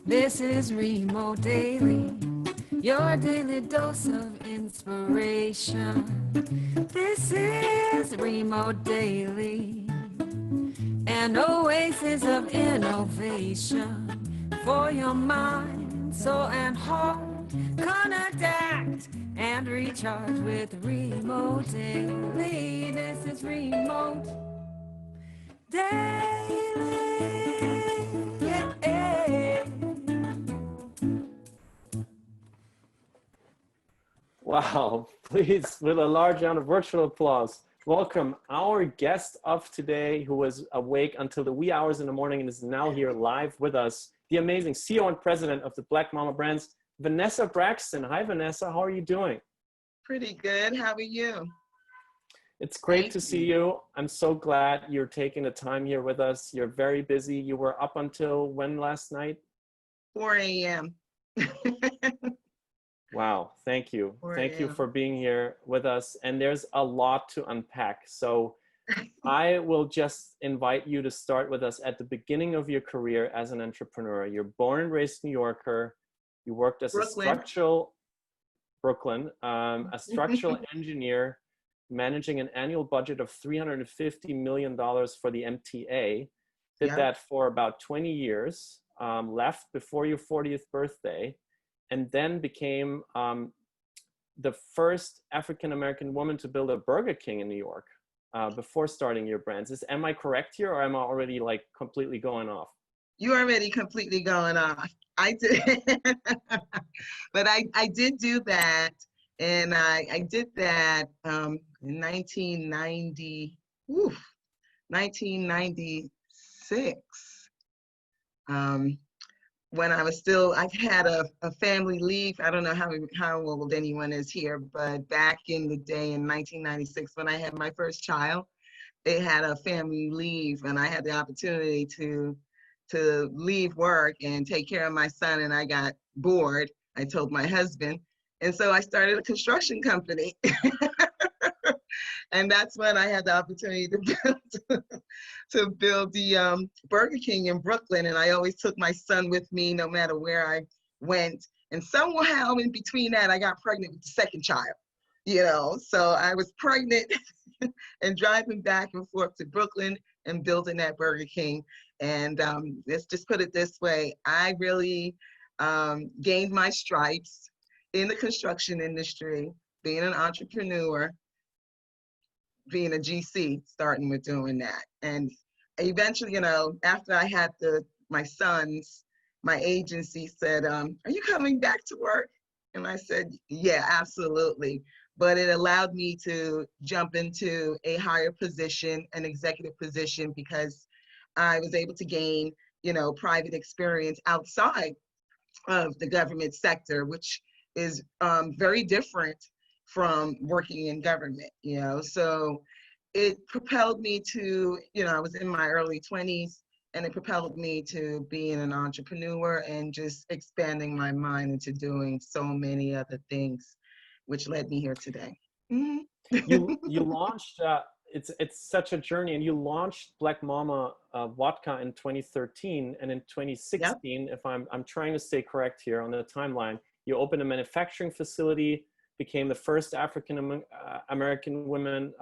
This is Remo Daily, your daily dose of inspiration. This is Remo Daily, an oasis of innovation for your mind, soul, and heart. Connect and recharge with Remo Daily. This is Remo Daily. Yeah. Wow, please, with a large round of virtual applause, welcome our guest of today who was awake until the wee hours in the morning and is now here live with us, the amazing CEO and president of the Black Mama brands, Vanessa Braxton. Hi, Vanessa. How are you doing? Pretty good. How are you? It's great to see you. I'm so glad you're taking the time here with us. You're very busy. You were up until when last night? 4 a.m. Wow, thank you. Thank you for being here with us. And there's a lot to unpack. So I will just invite you to start with us at the beginning of your career as an entrepreneur. You're born and raised New Yorker. You worked as a structural engineer, managing an annual budget of $350 million for the MTA. Did that for about 20 years, left before your 40th birthday, and then became the first African-American woman to build a Burger King in New York before starting your brands. Am I correct here, or am I already like completely going off? You're already completely going off. I did, but I did do that, and I did that in 1996. When I was still, I've had a family leave. I don't know how old anyone is here, but back in the day in 1996, when I had my first child, they had a family leave, and I had the opportunity to leave work and take care of my son, and I got bored. I told my husband, and so I started a construction company. And that's when I had the opportunity to build the Burger King in Brooklyn. And I always took my son with me no matter where I went. And somehow in between that, I got pregnant with the second child, So I was pregnant and driving back and forth to Brooklyn and building that Burger King. And let's just put it this way. I really gained my stripes in the construction industry, being an entrepreneur, being a GC, starting with doing that. And eventually, after I had my sons, my agency said, are you coming back to work? And I said, yeah, absolutely. But it allowed me to jump into a higher position, an executive position, because I was able to gain, private experience outside of the government sector, which is very different from working in government, So it propelled me to, I was in my early 20s, and it propelled me to being an entrepreneur and just expanding my mind into doing so many other things, which led me here today. Mm-hmm. You launched, it's such a journey, and you launched Black Mama vodka in 2013, and in 2016, if I'm trying to stay correct here on the timeline, you opened a manufacturing facility, became the first African American woman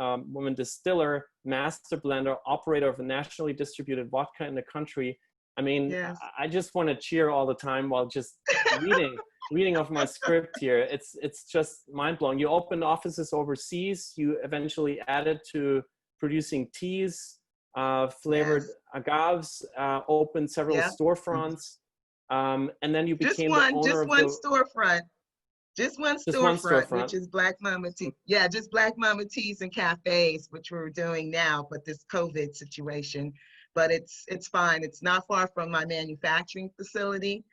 distiller, master blender, operator of a nationally distributed vodka in the country. I mean, I just want to cheer all the time while just reading off my script here. It's just mind blowing. You opened offices overseas. You eventually added to producing teas, flavored agaves, opened several storefronts, and then you became the owner of storefront. Just one storefront, which is Black Mama Tea. Yeah, just Black Mama Teas and cafes, which we're doing now, but this COVID situation. But it's fine. It's not far from my manufacturing facility.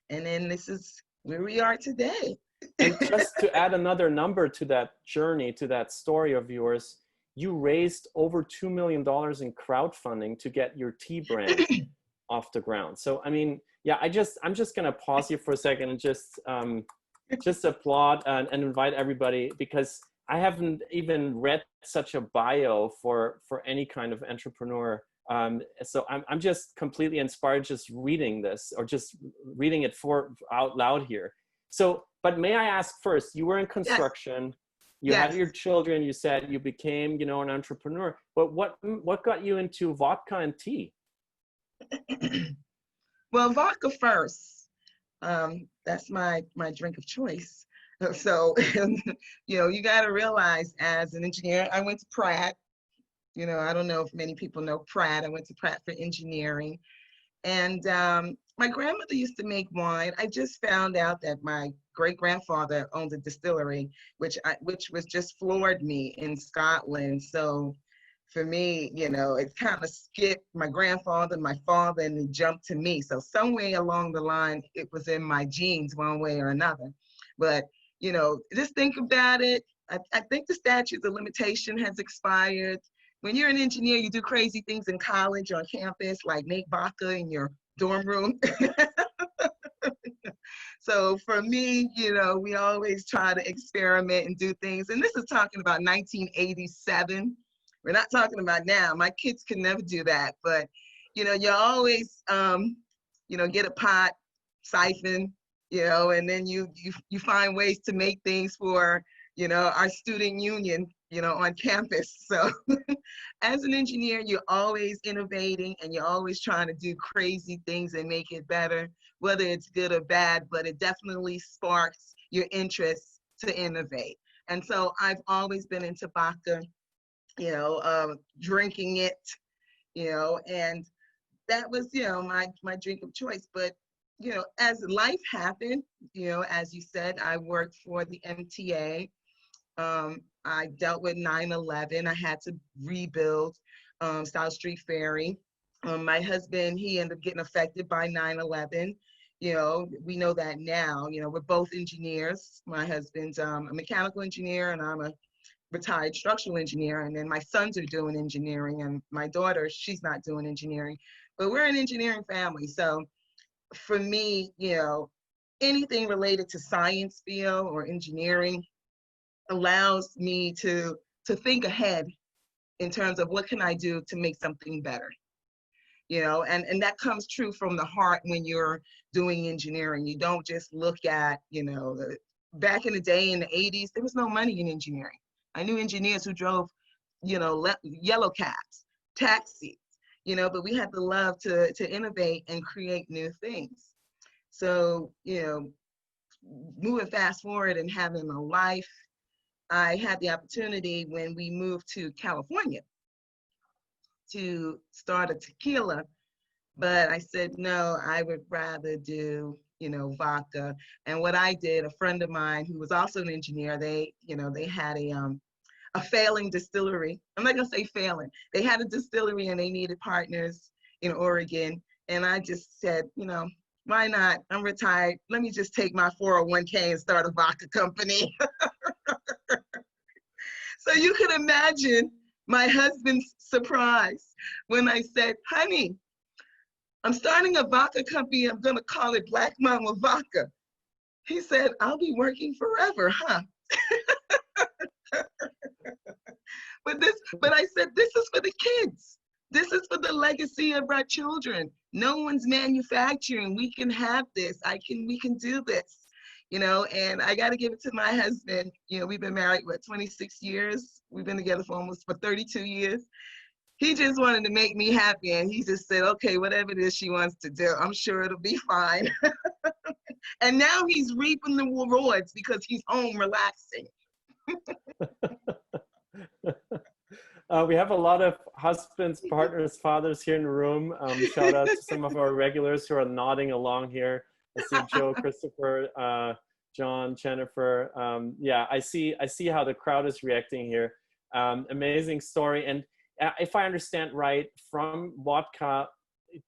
And then this is where we are today. And just to add another number to that journey, to that story of yours, you raised over $2 million in crowdfunding to get your tea brand off the ground. So, I mean, yeah, I'm just going to pause here for a second and just just applaud and invite everybody, because I haven't even read such a bio for any kind of entrepreneur. So I'm just completely inspired just reading this, or just reading it for out loud here. So, but may I ask first, you were in construction, you had Yes. your children, you said you became, you know, an entrepreneur, but what got you into vodka and tea? Well, vodka first. That's my drink of choice. So, you know, you got to realize, as an engineer, I went to Pratt. You know, I don't know if many people know Pratt. I went to Pratt for engineering. And my grandmother used to make wine. I just found out that my great grandfather owned a distillery, which was just floored me in Scotland. So for me, you know, it kind of skipped my grandfather, my father, and it jumped to me. So somewhere along the line, it was in my genes one way or another. But, you know, just think about it. I think the statute of limitation has expired. When you're an engineer, you do crazy things in college, on campus, like make vodka in your dorm room. So for me, you know, we always try to experiment and do things. And this is talking about 1987. We're not talking about now. My kids can never do that. But, you know, you always, you know, get a pot, siphon, you know, and then you find ways to make things for, you know, our student union, you know, on campus. So as an engineer, you're always innovating, and you're always trying to do crazy things and make it better, whether it's good or bad, but it definitely sparks your interest to innovate. And so I've always been into vodka, you know, drinking it, you know, and that was, you know, my drink of choice. But, you know, as life happened, you know, as you said, I worked for the MTA. I dealt with 9/11. I had to rebuild South Street Ferry. My husband, he ended up getting affected by 9/11. You know, we know that now. You know, we're both engineers. My husband's a mechanical engineer, and I'm a retired structural engineer. And then my sons are doing engineering, and my daughter, she's not doing engineering. But we're an engineering family. So for me, you know, anything related to science field or engineering allows me to think ahead in terms of what can I do to make something better, you know, and that comes true from the heart when you're doing engineering. You don't just look at, you know, back in the day in the 80s, there was no money in engineering. I knew engineers who drove, you know, yellow cabs, taxis, you know, but we had the love to innovate and create new things. So, you know, moving fast forward and having a life, I had the opportunity when we moved to California to start a tequila, but I said, no, I would rather do, you know, vodka. And what I did, a friend of mine who was also an engineer, they, you know, they had a failing distillery. I'm not gonna say failing. They had a distillery and they needed partners in Oregon. And I just said, you know, why not? I'm retired. Let me just take my 401k and start a vodka company. So you can imagine my husband's surprise when I said, honey, I'm starting a vodka company. I'm going to call it Black Mama Vodka. He said, I'll be working forever, huh? But I said, this is for the kids. This is for the legacy of our children. No one's manufacturing. We can have this. We can do this. You know, and I got to give it to my husband. You know, we've been married, what, 26 years? We've been together for 32 years. He just wanted to make me happy. And he just said, okay, whatever it is she wants to do, I'm sure it'll be fine. And now he's reaping the rewards because he's home relaxing. We have a lot of husbands, partners, fathers here in the room. Shout out to some of our regulars who are nodding along here. I see Joe, Christopher, John, Jennifer. Yeah, I see how the crowd is reacting here. Amazing story. And if I understand right, from vodka,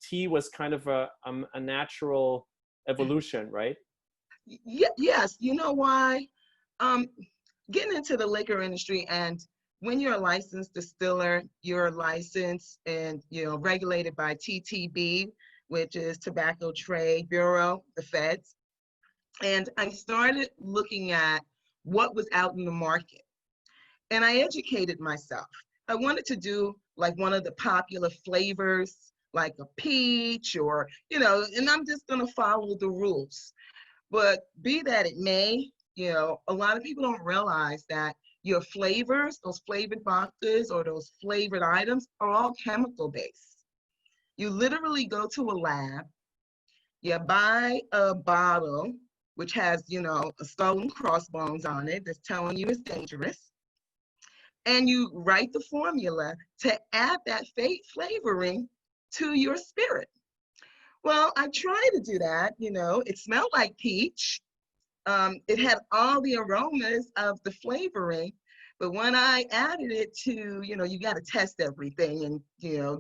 tea was kind of a natural evolution, right? Yes. You know why? Getting into the liquor industry, and when you're a licensed distiller, you're licensed and, you know, regulated by TTB, which is Tobacco Trade Bureau, the feds. And I started looking at what was out in the market. And I educated myself. I wanted to do like one of the popular flavors, like a peach or, and I'm just going to follow the rules. But be that it may, a lot of people don't realize that your flavors, those flavored vodkas or those flavored items are all chemical based. You literally go to a lab, you buy a bottle, which has, a skull and crossbones on it that's telling you it's dangerous. And you write the formula to add that flavoring to your spirit. Well, I tried to do that, it smelled like peach. It had all the aromas of the flavoring, but when I added it to, you got to test everything and,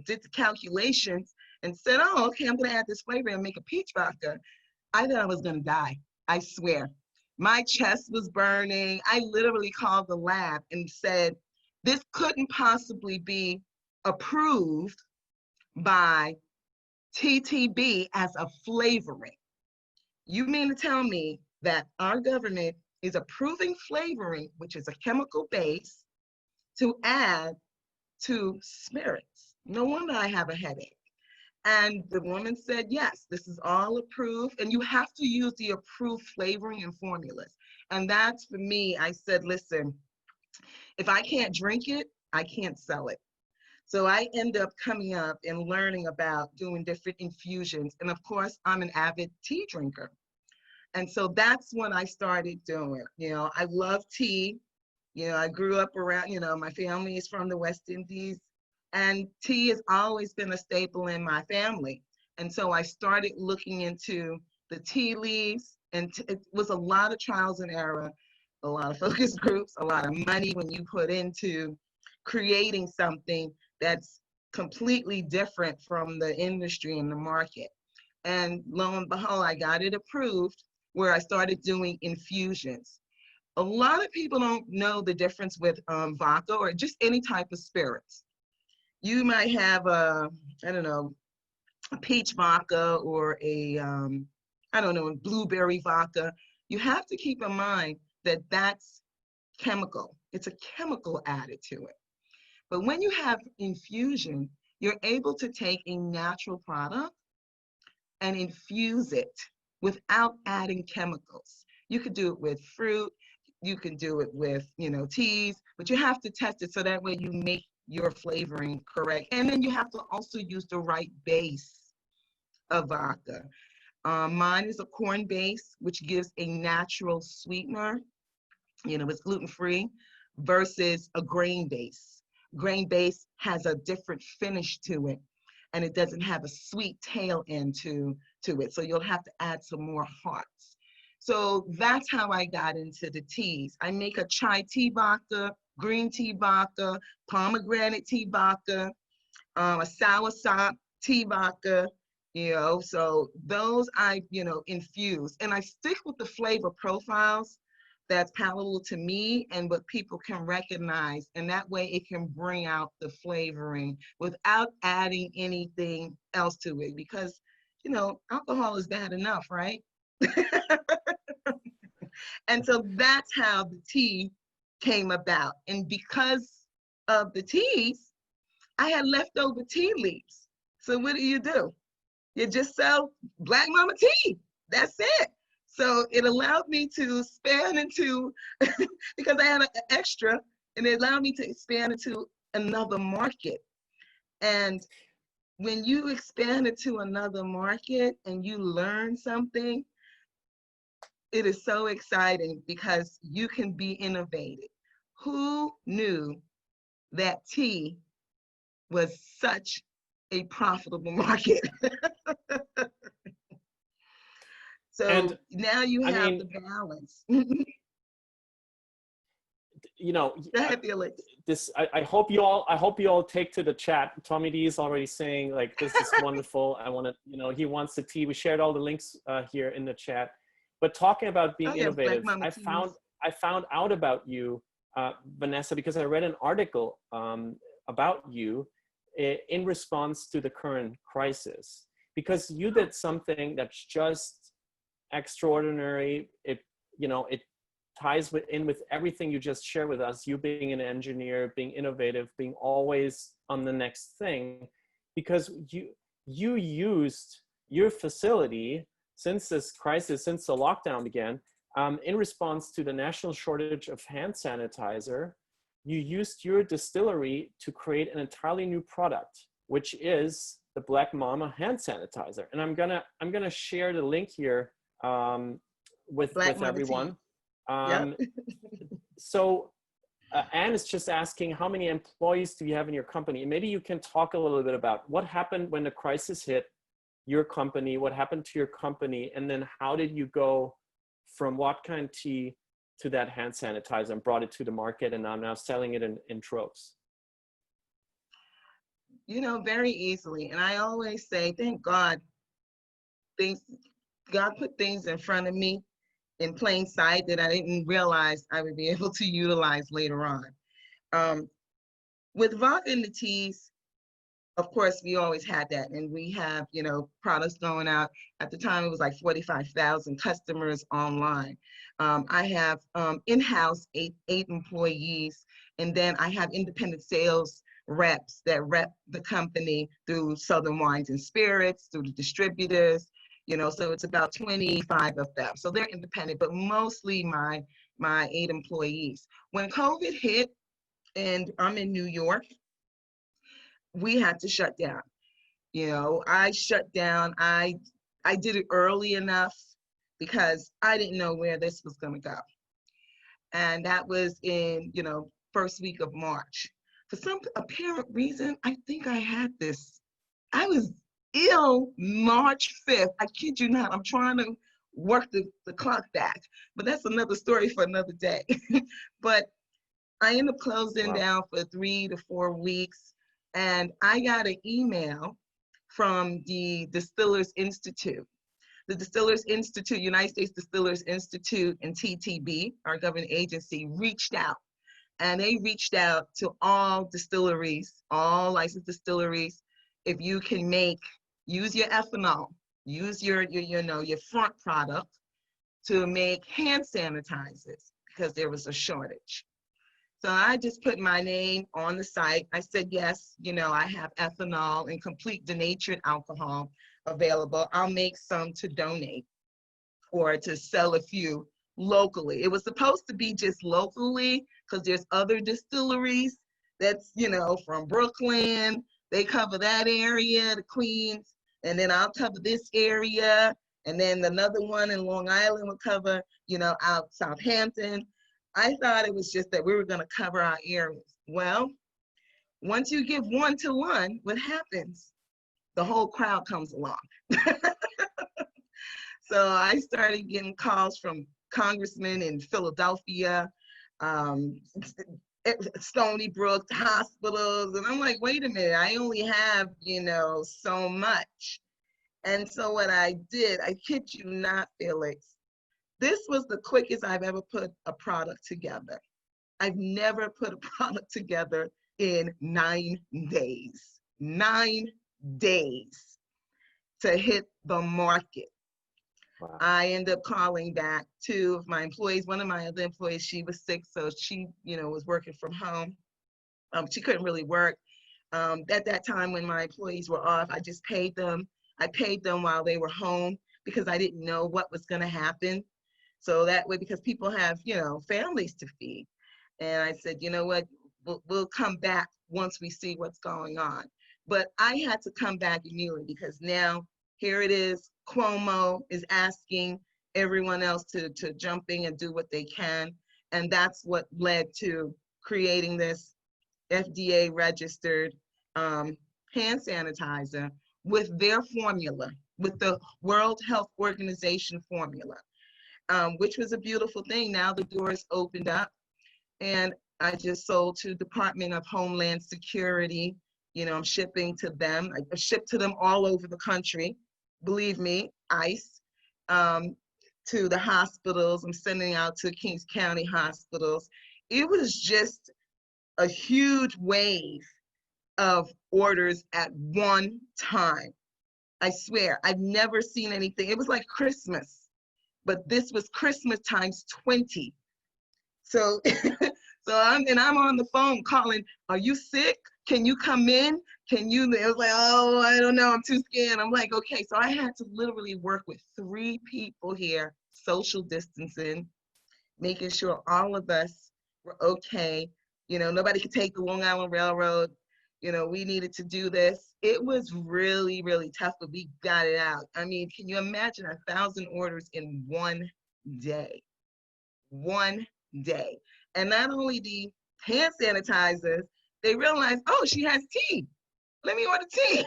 did the calculations and said, oh, okay, I'm going to add this flavor and make a peach vodka. I thought I was going to die. I swear. My chest was burning. I literally called the lab and said, this couldn't possibly be approved by TTB as a flavoring. You mean to tell me that our government is approving flavoring, which is a chemical base, to add to spirits? No wonder I have a headache. And the woman said, yes, this is all approved, and you have to use the approved flavoring and formulas. And that's for me, I said, listen, if I can't drink it, I can't sell it. So I end up coming up and learning about doing different infusions. And of course, I'm an avid tea drinker. And so that's when I started doing, I love tea. I grew up around, my family is from the West Indies, and tea has always been a staple in my family. And so I started looking into the tea leaves, and it was a lot of trials and error, a lot of focus groups, a lot of money when you put into creating something that's completely different from the industry and the market. And lo and behold, I got it approved, where I started doing infusions. A lot of people don't know the difference with vodka or just any type of spirits. You might have a peach vodka or a blueberry vodka. You have to keep in mind that that's chemical. It's a chemical added to it. But when you have infusion, you're able to take a natural product and infuse it without adding chemicals. You could do it with fruit, you can do it with, teas, but you have to test it so that way you make your flavoring correct. And then you have to also use the right base of vodka. Mine is a corn base, which gives a natural sweetener, it's gluten-free, versus a grain base. Grain base has a different finish to it, and it doesn't have a sweet tail end to it. So you'll have to add some more hearts. So that's how I got into the teas. I make a chai tea vodka, green tea vodka, pomegranate tea vodka, a soursop tea vodka, so those I, infuse. And I stick with the flavor profiles that's palatable to me and what people can recognize. And that way it can bring out the flavoring without adding anything else to it. Because, alcohol is bad enough, right? And so that's how the tea came about. And because of the teas, I had leftover tea leaves. So what do? You just sell Black Mama tea. That's it. So it allowed me to expand into, because I had an extra, and it allowed me to expand into another market. And when you expand into another market and you learn something, it is so exciting because you can be innovative. Who knew that tea was such a profitable market? So And now you have the balance. Go ahead, Felix. I hope you all take to the chat. Tommy D is already saying like, this is wonderful. I want to, he wants the tea. We shared all the links here in the chat. But talking about being innovative, I found out about you, Vanessa, because I read an article about you in response to the current crisis, because you did something that's just extraordinary. It, you know, it ties in with everything you just shared with us, you being an engineer, being innovative, being always on the next thing, because you used your facility since this crisis, since the lockdown began, in response to the national shortage of hand sanitizer. You used your distillery to create an entirely new product, which is the Black Mama hand sanitizer. And I'm gonna share the link here with everyone. Tea. Yep. So Anne is just asking, how many employees do you have in your company? And maybe you can talk a little bit about what happened when the crisis hit your company, what happened to your company, and then how did you go from Wodka tea to that hand sanitizer and brought it to the market, and I'm now selling it in droves? You know, very easily. And I always say, thank God, God put things in front of me in plain sight that I didn't realize I would be able to utilize later on. With vodka and the teas, of course, we always had that. And we have, you know, products going out. At the time, it was like 45,000 customers online. I have in-house eight employees. And then I have independent sales reps that rep the company through Southern Wines and Spirits, through the distributors, you know, so it's about 25 of them. So they're independent, but mostly my 8 employees. When COVID hit, and I'm in New York, we had to shut down. You know, I shut down. I did it early enough because I didn't know where this was going to go. And that was in, you know, first week of March. For some apparent reason, I think I had this. I was ill March 5th. I kid you not. I'm trying to work the clock back, but that's another story for another day. But I ended up closing down for 3 to 4 weeks. And I got an email from the Distillers Institute. The Distillers Institute, United States Distillers Institute, and TTB, our government agency, reached out. And they reached out to all distilleries, all licensed distilleries. If you can use your ethanol, use your front product to make hand sanitizers, because there was a shortage. So I just put my name on the site. I said, yes, you know, I have ethanol and complete denatured alcohol available. I'll make some to donate or to sell a few locally. It was supposed to be just locally, because there's other distilleries that's, you know, from Brooklyn. They cover that area, the Queens, and then I'll cover this area. And then another one in Long Island will cover, you know, out Southampton. I thought it was just that we were going to cover our areas. Well, once you give one to one, what happens? The whole crowd comes along. So I started getting calls from congressmen in Philadelphia, Stony Brook, hospitals. And I'm like, wait a minute, I only have, you know, so much. And so what I did, I kid you not, Felix, this was the quickest I've ever put a product together. I've never put a product together in 9 days. 9 days to hit the market. Wow. I ended up calling back 2 of my employees. One of my other employees, she was sick, so she, you know, was working from home. She couldn't really work. At that time when my employees were off, I just paid them. I paid them while they were home because I didn't know what was going to happen. So that way, because people have, you know, families to feed. And I said, you know what, we'll come back once we see what's going on. But I had to come back immediately because now here it is. Cuomo is asking everyone else to jump in and do what they can. And that's what led to creating this FDA registered hand sanitizer with their formula, with the World Health Organization formula, which was a beautiful thing. Now the doors opened up and I just sold to Department of Homeland Security. You know, I'm shipping to them. I ship to them all over the country. Believe me, ICE, to the hospitals. I'm sending out to Kings County hospitals. It was just a huge wave of orders at one time. I swear, I've never seen anything. It was like Christmas. but this was Christmas times 20. So, I'm on the phone calling, are you sick? Can you come in? Can you, it was like, oh, I don't know, I'm too scared. I'm like, okay. So I had to literally work with 3 people here, social distancing, making sure all of us were okay. You know, nobody could take the Long Island Railroad. You know, we needed to do this. It was really, really tough, but we got it out. I mean, can you imagine 1,000 orders in one day? One day. And not only the hand sanitizers, they realized, oh, she has tea. Let me order tea.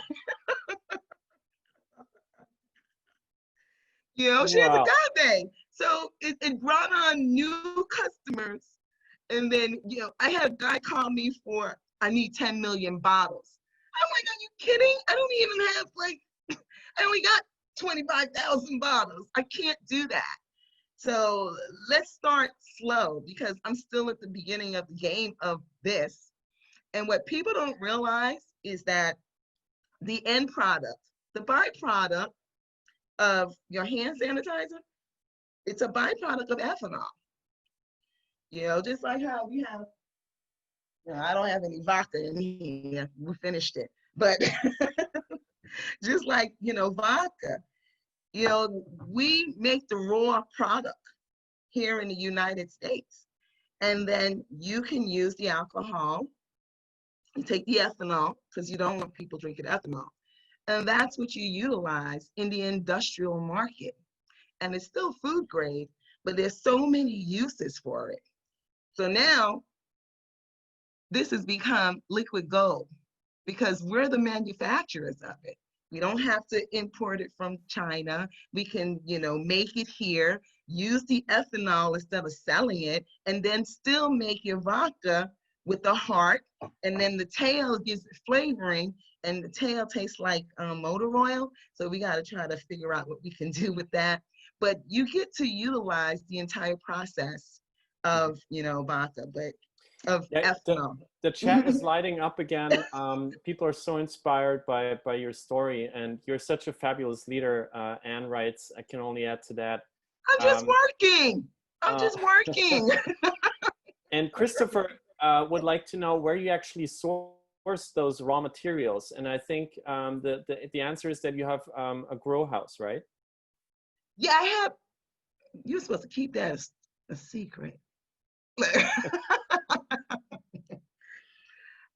You know, she has Wow. agave. So it brought on new customers. And then, you know, I had a guy call me for, I need 10 million bottles. I'm like, are you kidding? I don't even have like, I only got 25,000 bottles. I can't do that. So let's start slow because I'm still at the beginning of the game of this. And what people don't realize is that the end product, the byproduct of your hand sanitizer, it's a byproduct of ethanol. You know, just like how we have, you know, I don't have any vodka in here, we finished it. But just like, you know, vodka, you know, we make the raw product here in the United States. And then you can use the alcohol, you take the ethanol, because you don't want people drinking ethanol. And that's what you utilize in the industrial market. And it's still food grade, but there's so many uses for it. So now this has become liquid gold because we're the manufacturers of it. We don't have to import it from China. We can, you know, make it here, use the ethanol instead of selling it, and then still make your vodka with the heart, and then the tail gives it flavoring, and the tail tastes like motor oil. So we got to try to figure out what we can do with that. But you get to utilize the entire process of, you know, vodka, but of Yeah, ethanol. the chat is lighting up again. People are so inspired by your story, and you're such a fabulous leader. Anne writes, I can only add to that. I'm just working. I'm Uh, just working. and Christopher would like to know where you actually source those raw materials. And I think the answer is that you have a grow house, right? Yeah, I have. You're supposed to keep that a secret.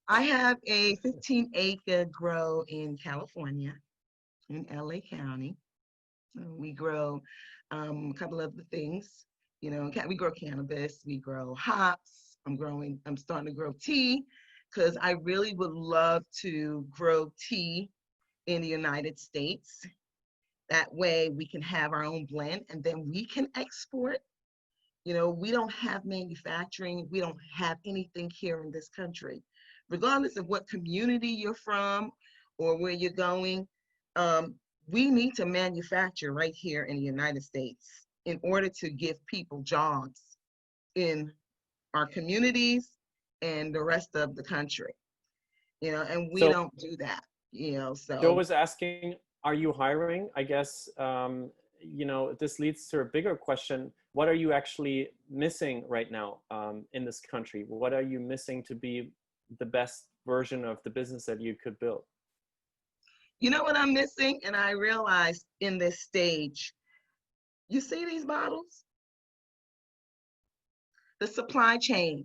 I have a 15-acre grow in California, in LA County. We grow a couple of the things. You know, we grow cannabis, we grow hops. I'm starting to grow tea because I really would love to grow tea in the United States. That way we can have our own blend and then we can export. You know, we don't have manufacturing. We don't have anything here in this country. Regardless of what community you're from or where you're going, we need to manufacture right here in the United States in order to give people jobs in our communities and the rest of the country. You know, and we don't do that, you know, so. Joe was asking, are you hiring? I guess, you know, this leads to a bigger question. What are you actually missing right now in this country? What are you missing to be the best version of the business that you could build? You know what I'm missing? And I realized in this stage, you see these bottles? The supply chain.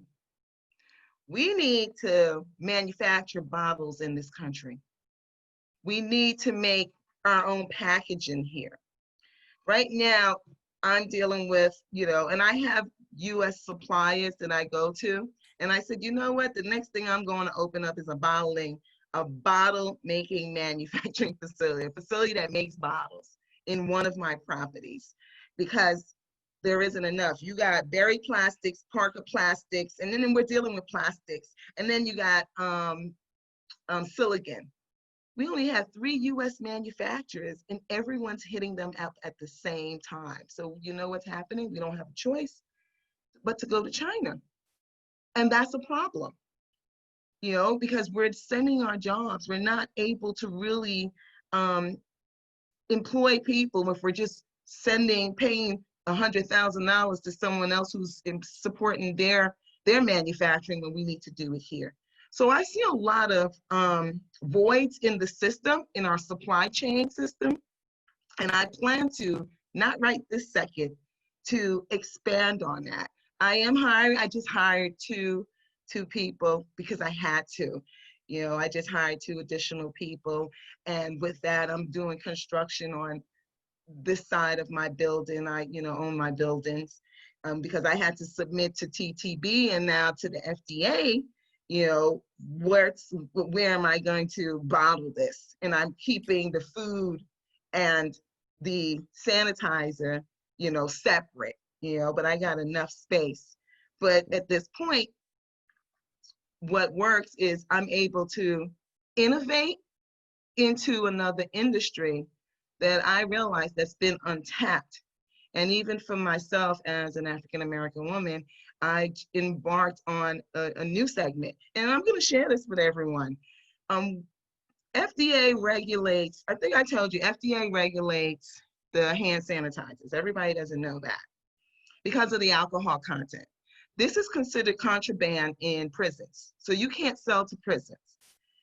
We need to manufacture bottles in this country. We need to make our own packaging here. Right now, I'm dealing with, you know, and I have US suppliers that I go to. And I said, you know what? The next thing I'm going to open up is a bottle making manufacturing facility, a facility that makes bottles in one of my properties, because there isn't enough. You got Berry Plastics, Parker Plastics, and then we're dealing with plastics. And then you got silicon. We only have 3 US manufacturers and everyone's hitting them up at the same time. So you know what's happening? We don't have a choice but to go to China. And that's a problem, you know, because we're sending our jobs. We're not able to really employ people if we're just paying $100,000 to someone else who's supporting their manufacturing when we need to do it here. So I see a lot of voids in the system, in our supply chain system, and I plan to, not right this second, to expand on that. I am hiring. I just hired two people because I had to. You know, I just hired 2 additional people, and with that, I'm doing construction on this side of my building. I, own my buildings, because I had to submit to TTB and now to the FDA. Where am I going to bottle this? And I'm keeping the food and the sanitizer, separate, but I got enough space. But at this point, what works is I'm able to innovate into another industry that I realize that's been untapped. And even for myself as an African-American woman, I embarked on a new segment. And I'm going to share this with everyone. FDA regulates, I think I told you, FDA regulates the hand sanitizers. Everybody doesn't know that because of the alcohol content. This is considered contraband in prisons. So you can't sell to prisons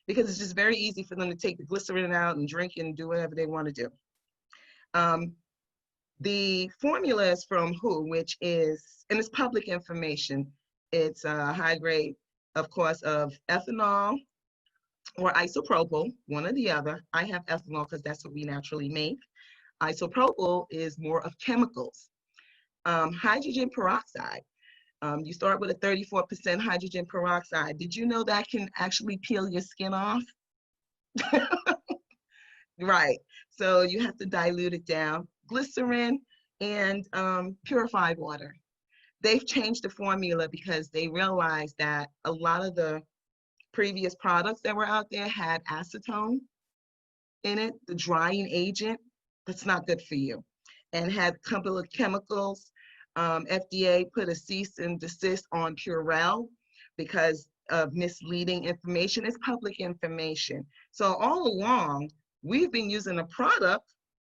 because it's just very easy for them to take the glycerin out and drink and do whatever they want to do. The formula is from WHO, which is, and it's public information. It's a high grade, of course, of ethanol or isopropyl, one or the other. I have ethanol because that's what we naturally make. Isopropyl is more of chemicals. Hydrogen peroxide. You start with a 34% hydrogen peroxide. Did you know that can actually peel your skin off? Right. So you have to dilute it down. Glycerin and purified water. They've changed the formula because they realized that a lot of the previous products that were out there had acetone in it, the drying agent. That's not good for you. And had a couple of chemicals. FDA put a cease and desist on Purell because of misleading information. It's public information. So all along, we've been using a product,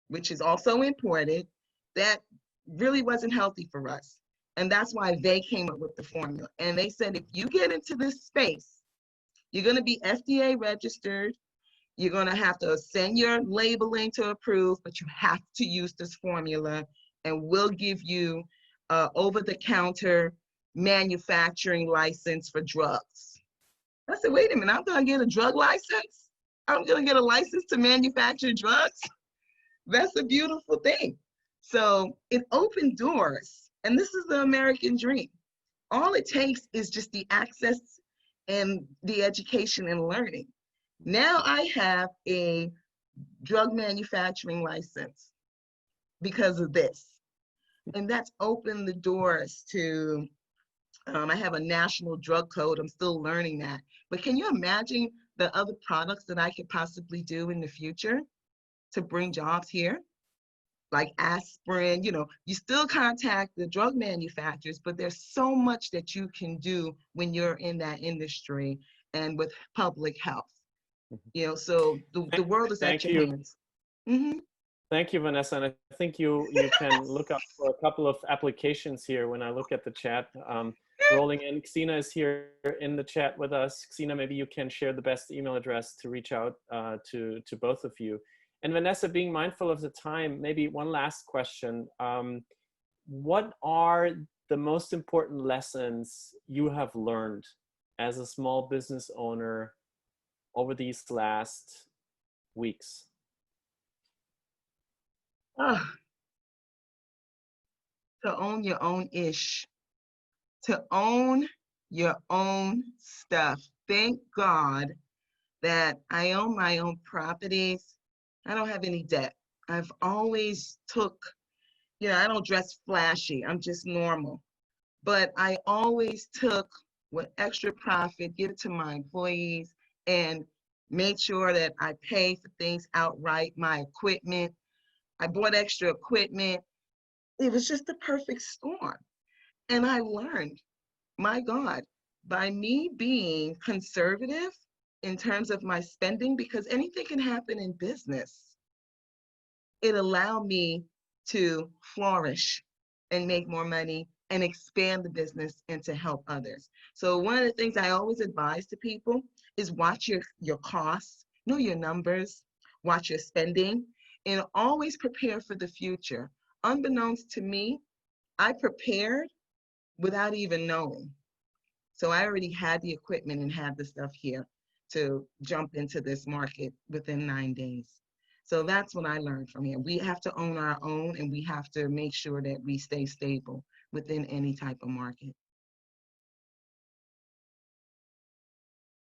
which is also imported, that really wasn't healthy for us. And that's why they came up with the formula. And they said, if you get into this space, you're going to be FDA registered. You're going to have to send your labeling to approve, but you have to use this formula, and we'll give you over-the-counter manufacturing license for drugs. I said, wait a minute, I'm going to get a drug license? I'm going to get a license to manufacture drugs? That's a beautiful thing. So it opened doors, and this is the American dream. All it takes is just the access and the education and learning. Now I have a drug manufacturing license because of this. And that's opened the doors to, I have a national drug code. I'm still learning that. But can you imagine the other products that I could possibly do in the future to bring jobs here? Like aspirin, you still contact the drug manufacturers, but there's so much that you can do when you're in that industry and with public health. So the world is at your hands. Mm-hmm. Thank you, Vanessa. And I think you can look up for a couple of applications here when I look at the chat. Rolling in, Xena is here in the chat with us. Xena, maybe you can share the best email address to reach out to both of you. And Vanessa, being mindful of the time, maybe one last question. What are the most important lessons you have learned as a small business owner over these last weeks? To own your own ish, to own your own stuff. Thank God that I own my own properties. I don't have any debt. I've always took, I don't dress flashy. I'm just normal. But I always took what extra profit, give it to my employees, and made sure that I pay for things outright, my equipment. I bought extra equipment. It was just the perfect storm. And I learned, my God, by me being conservative in terms of my spending, because anything can happen in business, it allowed me to flourish and make more money and expand the business and to help others. So one of the things I always advise to people is watch your costs, know your numbers, watch your spending, and always prepare for the future. Unbeknownst to me, I prepared without even knowing. So I already had the equipment and had the stuff here to jump into this market within 9 days. So that's what I learned from here. We have to own our own, and we have to make sure that we stay stable within any type of market.